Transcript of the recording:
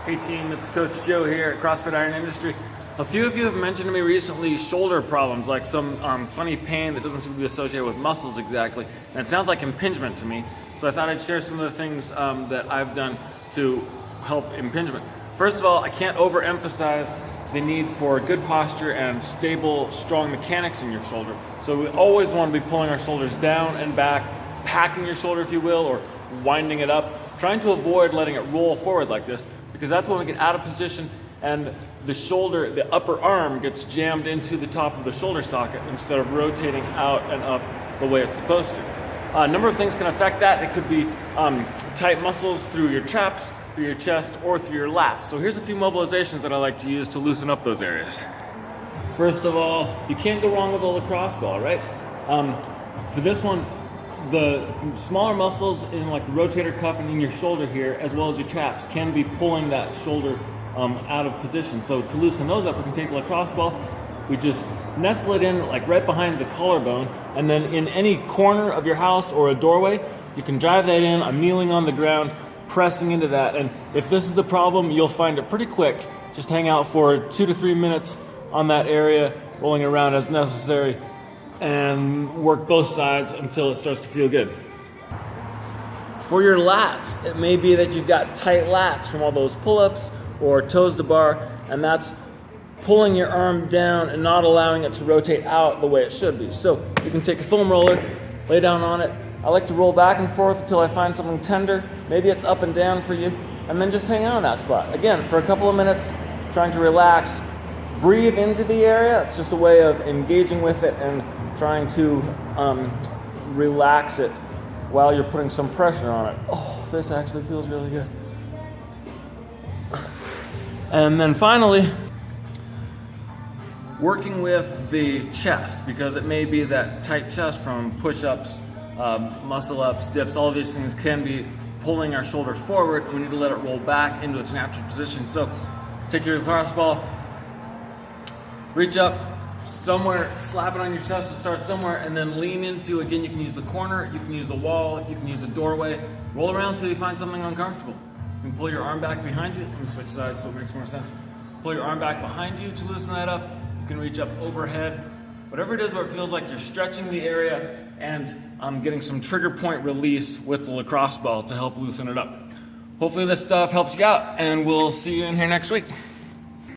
Hey team, it's Coach Joe here at CrossFit Iron Industry. A few of you have mentioned to me recently shoulder problems, like some funny pain that doesn't seem to be associated with muscles exactly, and it sounds like impingement to me. So I thought I'd share some of the things that I've done to help impingement. First of all, I can't overemphasize the need for good posture and stable, strong mechanics in your shoulder. So we always want to be pulling our shoulders down and back, packing your shoulder if you will, or winding it up, trying to avoid letting it roll forward like this, because that's when we get out of position and the shoulder, the upper arm gets jammed into the top of the shoulder socket instead of rotating out and up the way it's supposed to. A number of things can affect that. It could be tight muscles through your traps, through your chest, or through your lats. So here's a few mobilizations that I like to use to loosen up those areas. First of all, you can't go wrong with a lacrosse ball, right? For this one, the smaller muscles in like the rotator cuff and in your shoulder here, as well as your traps, can be pulling that shoulder out of position. So to loosen those up, we can take a lacrosse ball, we just nestle it in like right behind the collarbone, and then in any corner of your house or a doorway, you can drive that in. I'm kneeling on the ground, pressing into that, and if this is the problem, you'll find it pretty quick. Just hang out for 2 to 3 minutes on that area, rolling around as necessary, and work both sides until it starts to feel good. For your lats, it may be that you've got tight lats from all those pull-ups or toes to bar, and that's pulling your arm down and not allowing it to rotate out the way it should be. So you can take a foam roller, lay down on it. I like to roll back and forth until I find something tender. Maybe it's up and down for you, and then just hang out in that spot. Again, for a couple of minutes, trying to relax. Breathe into the area. It's just a way of engaging with it and trying to relax it while you're putting some pressure on it. Oh, this actually feels really good. And then finally, working with the chest, because it may be that tight chest from push-ups, muscle-ups, dips, all of these things can be pulling our shoulder forward, and we need to let it roll back into its natural position. So take your lacrosse ball, reach up somewhere, slap it on your chest to start somewhere, and then lean into, again, you can use the corner, you can use the wall, you can use the doorway. Roll around until you find something uncomfortable. You can pull your arm back behind you. Let me switch sides so it makes more sense. Pull your arm back behind you to loosen that up. You can reach up overhead. Whatever it is where it feels like you're stretching the area and getting some trigger point release with the lacrosse ball to help loosen it up. Hopefully this stuff helps you out, and we'll see you in here next week.